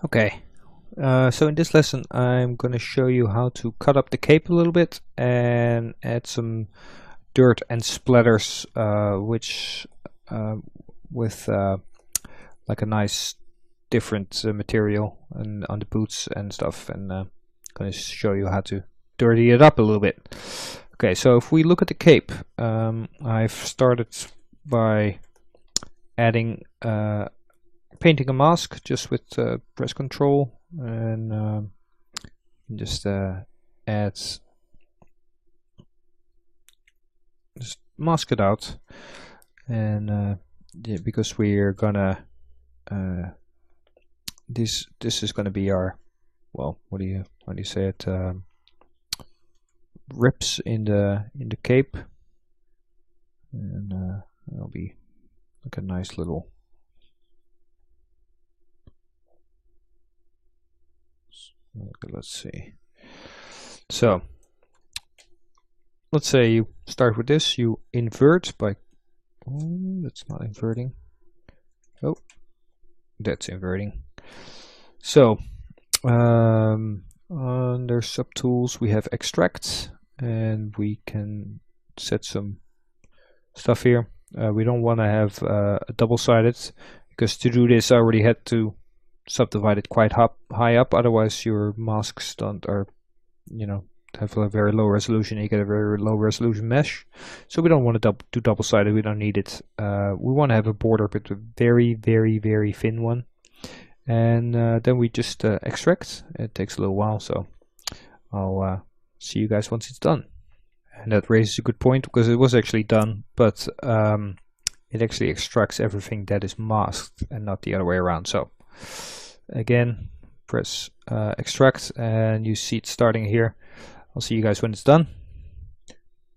Okay, so in this lesson I'm going to show you how to cut up the cape a little bit and add some dirt and splatters, which with like a nice different material and on the boots and stuff, and I'm going to show you how to dirty it up a little bit. Okay, so if we look at the cape, I've started by adding painting a mask just with press control, and just add, just mask it out, and yeah, because we're gonna this is gonna be our, well, what do you say it, rips in the cape, and that'll be like a nice little let's see. So let's say you start with this, you invert by, oh, that's not inverting, oh, that's inverting. So under subtools we have extract, and we can set some stuff here. We don't want to have a double-sided, because to do this I already had to subdivide it quite high up, otherwise your masks don't, or you know, have a very low resolution. You get a very low resolution mesh, so we don't want to do double-sided. We don't need it. We want to have a border, but a very thin one, and then we just extract. It takes a little while, so I'll see you guys once it's done. And that raises a good point, because it was actually done, but it actually extracts everything that is masked and not the other way around. So again, press extract, and you see it starting here. I'll see you guys when it's done.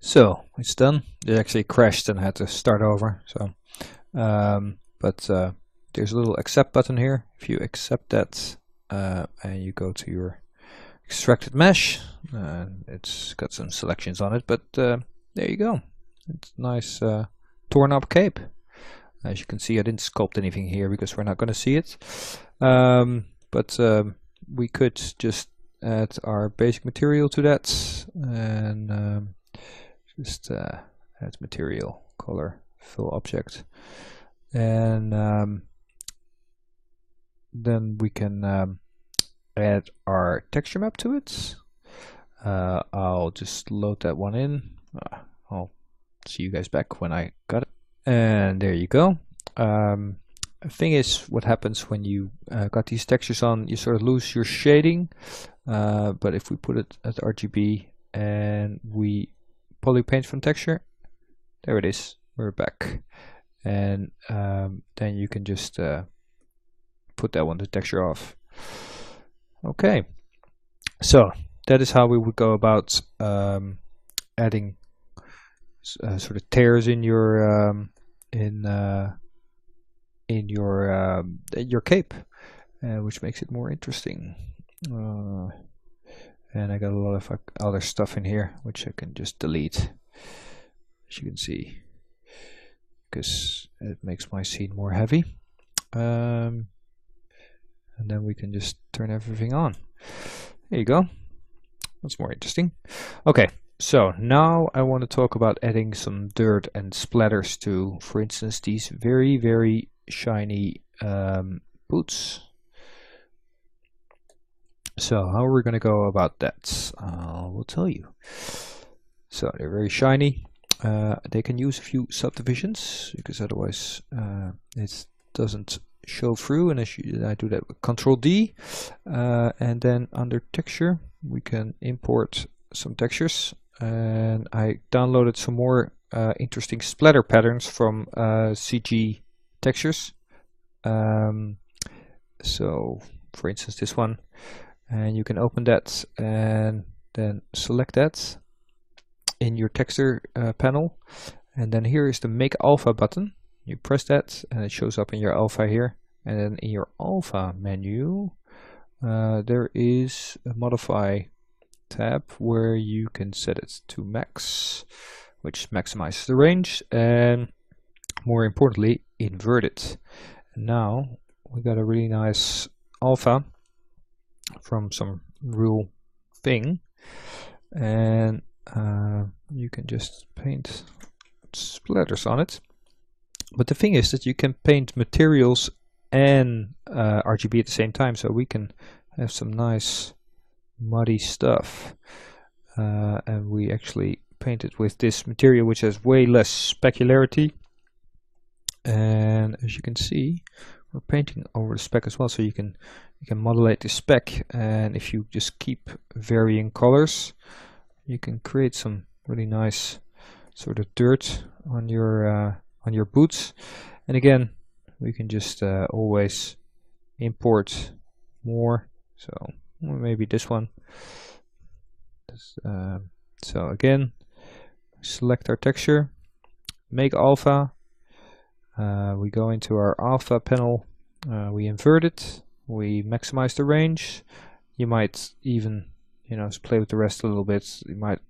So it's done. It actually crashed and I had to start over. So but there's a little accept button here. If you accept that, and you go to your extracted mesh, it's got some selections on it, but there you go. It's nice torn up cape. As you can see, I didn't sculpt anything here because we're not going to see it, but we could just add our basic material to that, and just add material, color, fill object, and then we can add our texture map to it. I'll just load that one in. I'll see you guys back when I got it. And there you go. The thing is, what happens when you got these textures on, you sort of lose your shading. But if we put it at RGB and we polypaint from texture, there it is. We're back. And then you can just put that one to texture off. Okay, so that is how we would go about adding sort of tears in your your cape, which makes it more interesting. And I got a lot of other stuff in here which I can just delete, as you can see, because it makes my scene more heavy. And then we can just turn everything on. There you go. That's more interesting. Okay, so now I want to talk about adding some dirt and splatters to, for instance, these very shiny boots. So how are we going to go about that? I will tell you. So they're very shiny. They can use a few subdivisions, because otherwise it doesn't show through, and I do that with Control D, and then under texture we can import some textures, and I downloaded some more interesting splatter patterns from CG textures. So for instance this one, and you can open that and then select that in your texture panel, and then here is the Make Alpha button. You press that and it shows up in your alpha here, and then in your alpha menu there is a modify tab where you can set it to max, which maximizes the range, and more importantly invert it. And now we got a really nice alpha, from some real thing, and you can just paint splatters on it. But the thing is that you can paint materials and RGB at the same time, so we can have some nice muddy stuff. And we actually paint it with this material, which has way less specularity. And as you can see, we're painting over the speck as well, so you can modulate the speck. And if you just keep varying colors, you can create some really nice sort of dirt on your boots. And again, we can just always import more. So maybe this one. So again, select our texture, make alpha. We go into our alpha panel, we invert it, we maximize the range. You might even, play with the rest a little bit. You might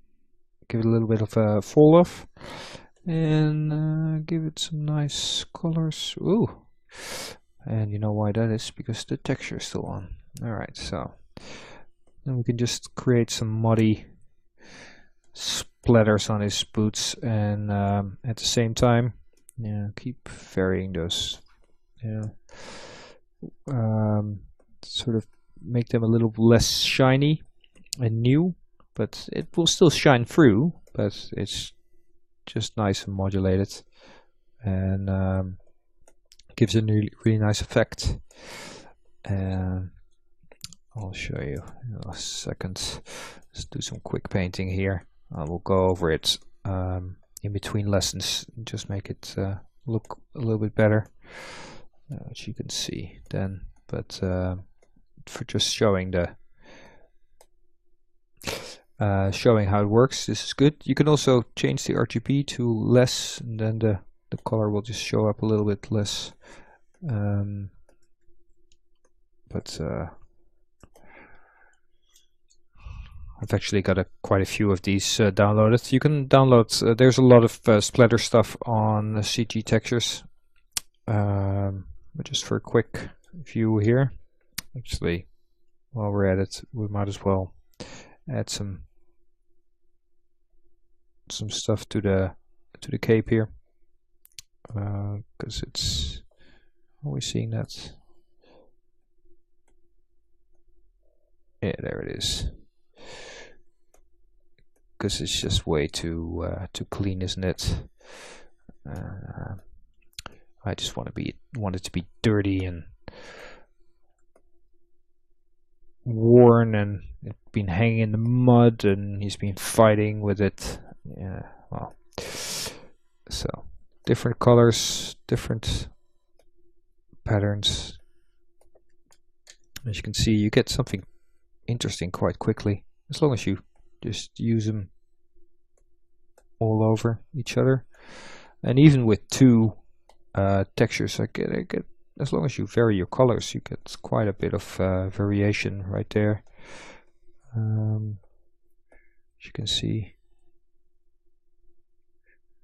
give it a little bit of a fall off, and give it some nice colors. Ooh, and you know why that is? Because the texture is still on. Alright, so then we can just create some muddy splatters on his boots, and at the same time, keep varying those. Sort of make them a little less shiny and new, but it will still shine through. But it's just nice and modulated, and gives a really nice effect. And I'll show you in a second. Let's do some quick painting here. We'll go over it in between lessons, just make it look a little bit better, which you can see then. But for just showing showing how it works, this is good. You can also change the RGB to less, and then the color will just show up a little bit less. But I've actually got quite a few of these downloaded. You can download, there's a lot of splatter stuff on CG Textures. But just for a quick view here, actually, while we're at it, we might as well add some stuff to the cape here, because it's always seeing that. Yeah, there it is. Because it's just way too clean, isn't it? I just want it to be dirty and worn, and it's been hanging in the mud, and he's been fighting with it. Yeah, well, so different colors, different patterns. As you can see, you get something interesting quite quickly, as long as you just use them all over each other. And even with two textures, I get as long as you vary your colors, you get quite a bit of variation right there. As you can see,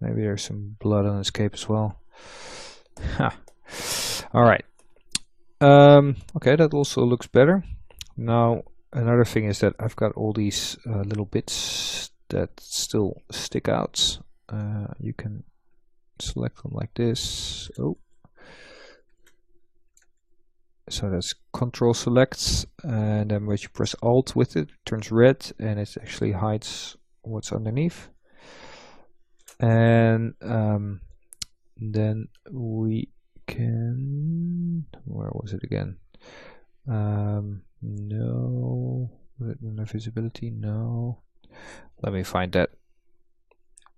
maybe there's some blood on his cape as well. All right. Okay, that also looks better. Now another thing is that I've got all these little bits that still stick out. You can select them like this. Oh, so that's Control Select, and then when you press Alt with it, it turns red, and it actually hides what's underneath. And then we can, where was it again? No, visibility, no. Let me find that.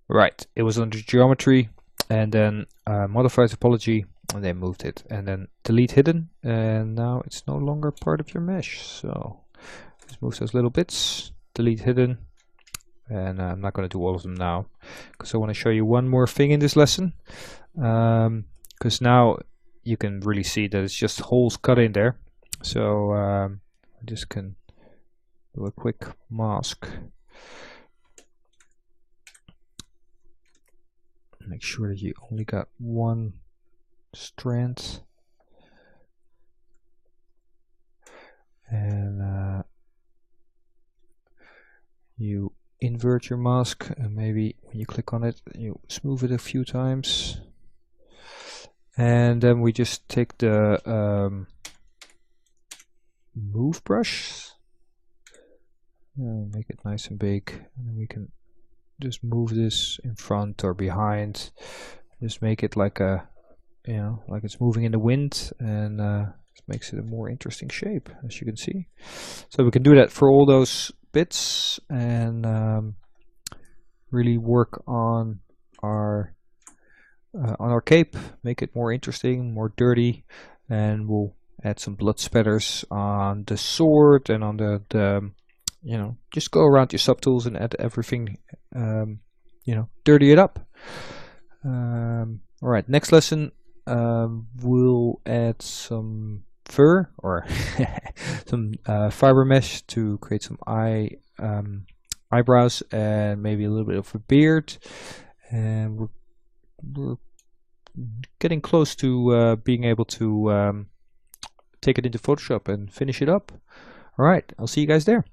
Right, it was under geometry, and then modify topology, and they moved it, and then delete hidden, and now it's no longer part of your mesh. So just move those little bits, delete hidden, and I'm not going to do all of them now, because I want to show you one more thing in this lesson, because now you can really see that it's just holes cut in there. So I just can do a quick mask. Make sure that you only got one strand, and you invert your mask, and maybe when you click on it, you smooth it a few times. And then we just take the move brush, make it nice and big, and then we can just move this in front or behind. Just make it like a, you know, like it's moving in the wind, and it makes it a more interesting shape, as you can see. So we can do that for all those bits, and really work on our cape, make it more interesting, more dirty, and we'll add some blood spatters on the sword and on the you know, just go around your subtools and add everything, you know, dirty it up. Alright, next lesson we'll add some fur or some fiber mesh to create some eyebrows and maybe a little bit of a beard, and we're getting close to being able to take it into Photoshop and finish it up. Alright, I'll see you guys there.